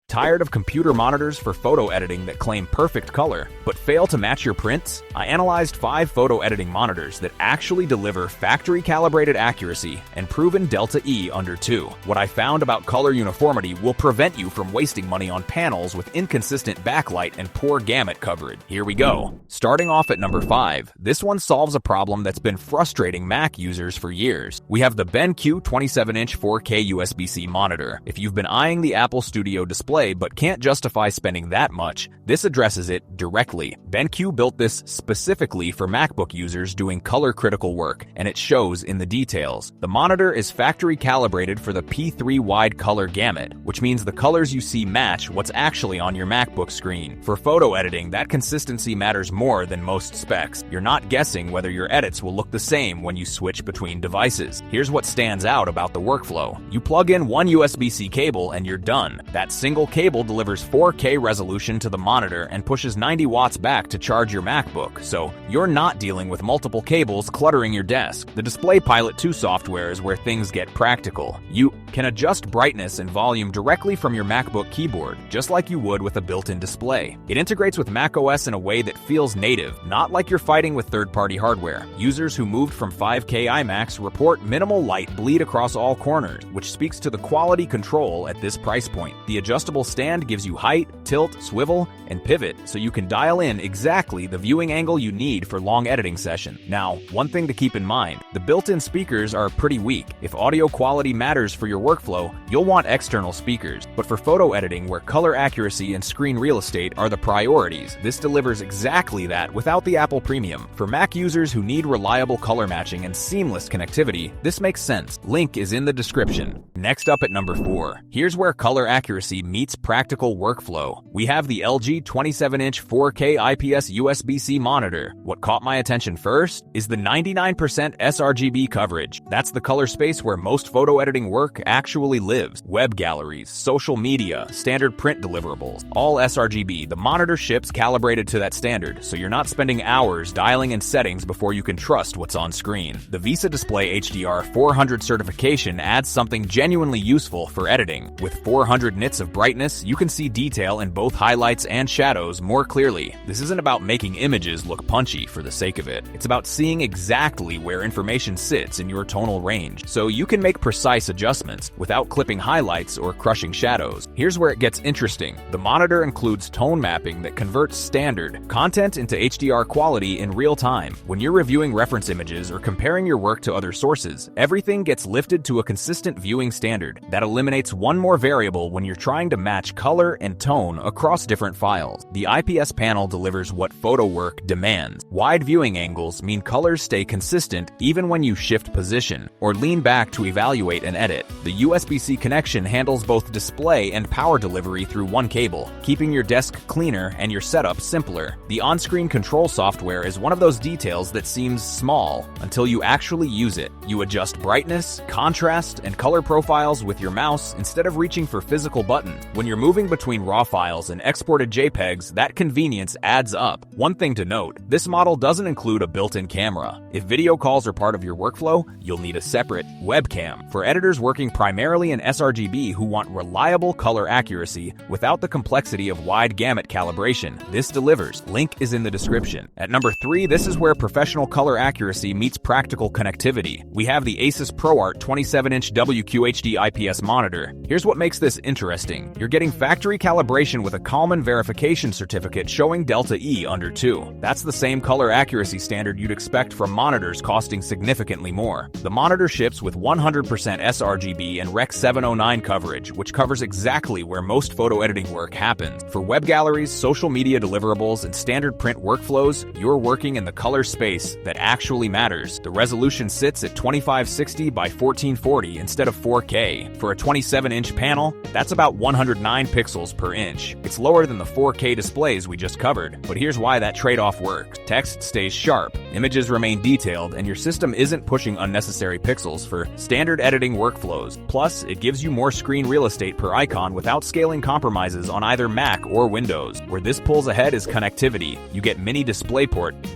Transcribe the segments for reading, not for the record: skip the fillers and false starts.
Tired of computer monitors for photo editing that claim perfect color, but fail to match your prints? I analyzed 5 photo editing monitors that actually deliver factory-calibrated accuracy and proven Delta E under 2. What I found about color uniformity will prevent you from wasting money on panels with inconsistent backlight and poor gamut coverage. Here we go. Starting off at number 5, this one solves a problem that's been frustrating Mac users for years. We have the BenQ 27-inch 4K USB-C monitor. If you've been eyeing the Apple Studio display but can't justify spending that much, this addresses it directly. BenQ built this specifically for MacBook users doing color-critical work, and it shows in the details. The monitor is factory calibrated for the P3 wide color gamut, which means the colors you see match what's actually on your MacBook screen. For photo editing, that consistency matters more than most specs. You're not guessing whether your edits will look the same when you switch between devices. Here's what stands out about the workflow. You plug in one USB-C cable and you're done. That single cable delivers 4K resolution to the monitor and pushes 90 watts back to charge your MacBook, so you're not dealing with multiple cables cluttering your desk. The Display Pilot 2 software is where things get practical. You can adjust brightness and volume directly from your MacBook keyboard, just like you would with a built-in display. It integrates with macOS in a way that feels native, not like you're fighting with third-party hardware. Users who moved from 5K iMacs report minimal light bleed across all corners, which speaks to the quality control at this price point. The adjustable stand gives you height, tilt, swivel, and pivot, so you can dial in exactly the viewing angle you need for long editing session. Now, one thing to keep in mind, the built-in speakers are pretty weak. If audio quality matters for your workflow, you'll want external speakers. But for photo editing, where color accuracy and screen real estate are the priorities, this delivers exactly that without the Apple Premium. For Mac users who need reliable color matching and seamless connectivity, this makes sense. Link is in the description. Next up at number 4, here's where color accuracy meets practical workflow. We have the LG 27-inch 4K IPS USB-C monitor. What caught my attention first is the 99% sRGB coverage. That's the color space where most photo editing work actually lives. Web galleries, social media, standard print deliverables, all sRGB. The monitor ships calibrated to that standard, so you're not spending hours dialing in settings before you can trust what's on screen. The Visa Display HDR 400 certification adds something genuinely useful for editing. With 400 nits of brightness, you can see detail in both highlights and shadows more clearly. This isn't about making images look punchy for the sake of it. It's about seeing exactly where information sits in your tonal range, so you can make precise adjustments without clipping highlights or crushing shadows. Here's where it gets interesting. The monitor includes tone mapping that converts standard content into HDR quality in real time. When you're reviewing reference images or comparing your work to other sources, everything gets lifted to a consistent viewing standard. That eliminates one more variable when you're trying to match color and tone across different files. The IPS panel delivers what photo work demands. Wide viewing angles mean colors stay consistent even when you shift position or lean back to evaluate and edit. The USB-C connection handles both display and power delivery through one cable, keeping your desk cleaner and your setup simpler. The on-screen control software is one of those details that seems small until you actually use it. You adjust brightness, contrast, and color profiles with your mouse instead of reaching for physical buttons. When you're moving between RAW files and exported JPEGs, that convenience adds up. One thing to note, this model doesn't include a built-in camera. If video calls are part of your workflow, you'll need a separate webcam. For editors working primarily in sRGB who want reliable color accuracy without the complexity of wide gamut calibration, this delivers. Link is in the description. At number 3, this is where professional color accuracy meets practical connectivity. We have the ASUS ProArt 27-inch WQHD IPS monitor. Here's what makes this interesting. You're getting factory calibration with a Kalman verification certificate showing Delta E under 2. That's the same color accuracy standard you'd expect from monitors costing significantly more. The monitor ships with 100% sRGB and Rec 709 coverage, which covers exactly where most photo editing work happens. For web galleries, social media deliverables, and standard print workflows, you're working in the color space that actually matters. The resolution sits at 2560 by 1440 instead of 4K. For a 27-inch panel, that's about 109 pixels per inch. It's lower than the 4K displays we just covered, but here's why that trade-off works. Text stays sharp, images remain detailed, and your system isn't pushing unnecessary pixels for standard editing workflows. Plus, it gives you more screen real estate per icon without scaling compromises on either Mac or Windows. Where this pulls ahead is connectivity. You get mini DisplayPort,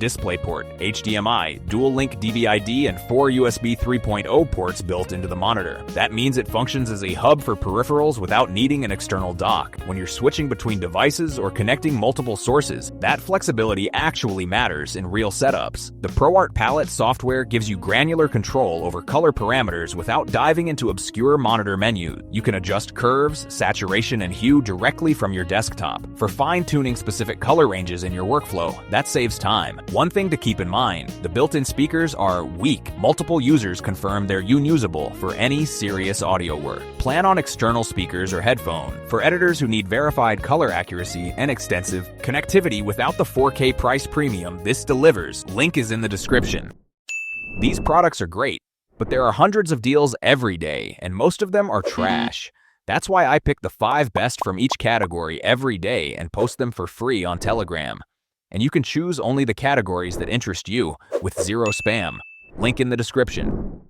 HDMI, dual-link DVI-D, and 4 USB 3.0 ports built into the monitor. That means it functions as a hub for peripherals without needing an external dock. When you're switching between devices or connecting multiple sources, that flexibility actually matters in real setups. The ProArt palette software gives you granular control over color parameters without diving into obscure monitor menus. You can adjust curves, saturation, and hue directly from your desktop. For fine-tuning specific color ranges in your workflow, that saves time. One thing to keep in mind, the built-in speakers are weak. Multiple users confirm they're unusable for any serious audio work. Plan on external speakers or headphone. For editors who need verified color accuracy and extensive connectivity without the 4K price premium this delivers, link is in the description. These products are great, but there are hundreds of deals every day, and most of them are trash. That's why I pick the 5 best from each category every day and post them for free on Telegram. And you can choose only the categories that interest you, with zero spam. Link in the description.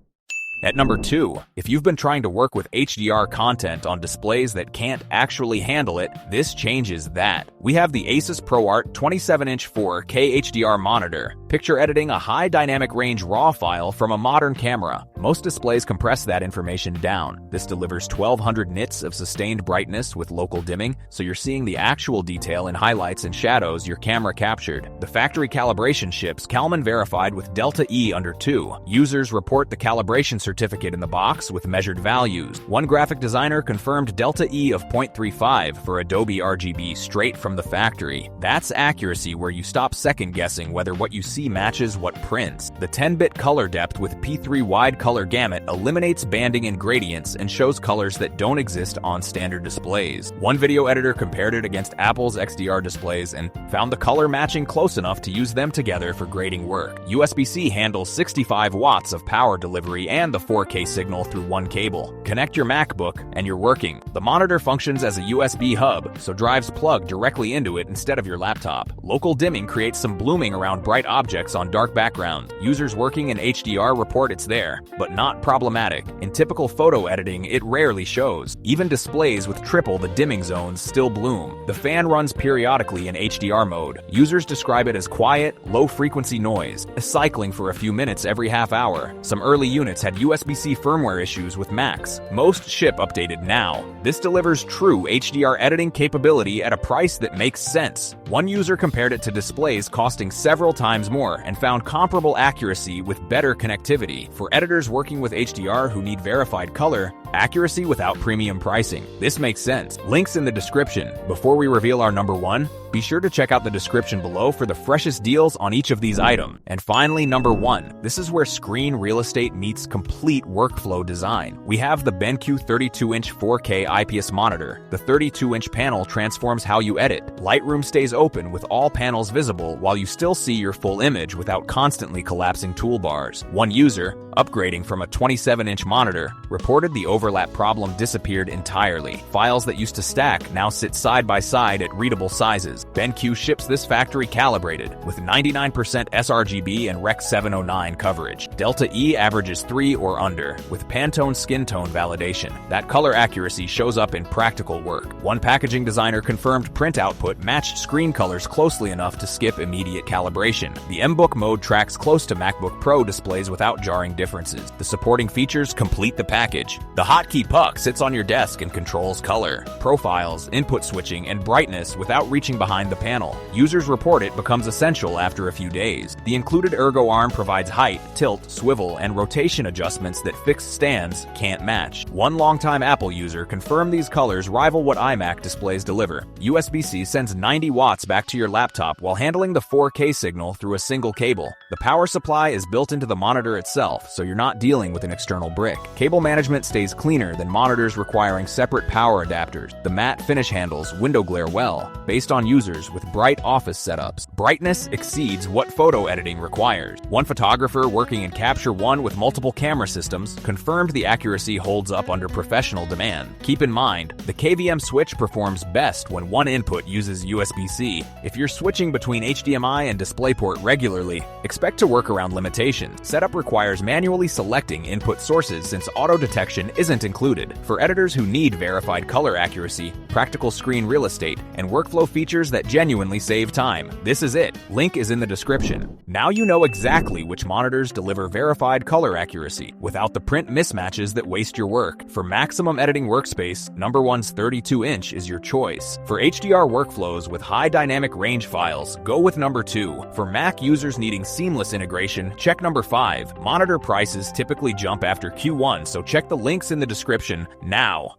At number 2, if you've been trying to work with HDR content on displays that can't actually handle it, this changes that. We have the ASUS ProArt 27-inch 4K HDR monitor. Picture editing a high dynamic range RAW file from a modern camera. Most displays compress that information down. This delivers 1200 nits of sustained brightness with local dimming, so you're seeing the actual detail in highlights and shadows your camera captured. The factory calibration ships Kalman verified with Delta E under 2. Users report the calibration certificate in the box with measured values. One graphic designer confirmed Delta E of 0.35 for Adobe RGB straight from the factory. That's accuracy where you stop second-guessing whether what you see matches what prints. The 10-bit color depth with P3 wide color gamut eliminates banding and gradients and shows colors that don't exist on standard displays. One video editor compared it against Apple's XDR displays and found the color matching close enough to use them together for grading work. USB-C handles 65 watts of power delivery and the 4K signal through one cable. Connect your MacBook and you're working. The monitor functions as a USB hub, so drives plug directly into it instead of your laptop. Local dimming creates some blooming around bright objects on dark backgrounds. Users working in HDR report it's there, but not problematic. In typical photo editing, it rarely shows. Even displays with triple the dimming zones still bloom. The fan runs periodically in HDR mode. Users describe it as quiet, low-frequency noise, cycling for a few minutes every half hour. Some early units had USB-C firmware issues with Macs. Most ship updated now. This delivers true HDR editing capability at a price that makes sense. One user compared it to displays costing several times more and found comparable accuracy with better connectivity. For editors working with HDR who need verified color, accuracy without premium pricing. This makes sense. Links in the description. Before we reveal our number 1, be sure to check out the description below for the freshest deals on each of these items. And finally, number 1. This is where screen real estate meets complete workflow design. We have the BenQ 32-inch 4K IPS monitor. The 32-inch panel transforms how you edit. Lightroom stays open with all panels visible while you still see your full image without constantly collapsing toolbars. One user, upgrading from a 27-inch monitor, reported the overlap problem disappeared entirely. Files that used to stack now sit side by side at readable sizes. BenQ ships this factory calibrated with 99% sRGB and Rec 709 coverage. Delta E averages 3 or under with Pantone skin tone validation. That color accuracy shows up in practical work. One packaging designer confirmed print output matched screen colors closely enough to skip immediate calibration. The MBook mode tracks close to MacBook Pro displays without jarring differences. The supporting features complete the package. The hotkey puck sits on your desk and controls color, profiles, input switching, and brightness without reaching behind the panel. Users report it becomes essential after a few days. The included ergo arm provides height, tilt, swivel, and rotation adjustments that fixed stands can't match. One longtime Apple user confirmed these colors rival what iMac displays deliver. USB-C sends 90 watts back to your laptop while handling the 4K signal through a single cable. The power supply is built into the monitor itself, so you're not dealing with an external brick. Cable management stays cleaner than monitors requiring separate power adapters. The matte finish handles window glare well, based on users with bright office setups. Brightness exceeds what photo editing requires. One photographer working in Capture One with multiple camera systems confirmed the accuracy holds up under professional demand. Keep in mind, the KVM switch performs best when one input uses USB-C. If you're switching between HDMI and DisplayPort regularly, expect to work around limitations. Setup requires manually selecting input sources since auto detection isn't included. For editors who need verified color accuracy, practical screen real estate, and workflow features that genuinely save time. This is it. Link is in the description. Now you know exactly which monitors deliver verified color accuracy without the print mismatches that waste your work. For maximum editing workspace, number one's 32-inch is your choice. For HDR workflows with high dynamic range files, go with number 2. For Mac users needing seamless integration, check number 5. Monitor prices typically jump after Q1, so check the links in the description now.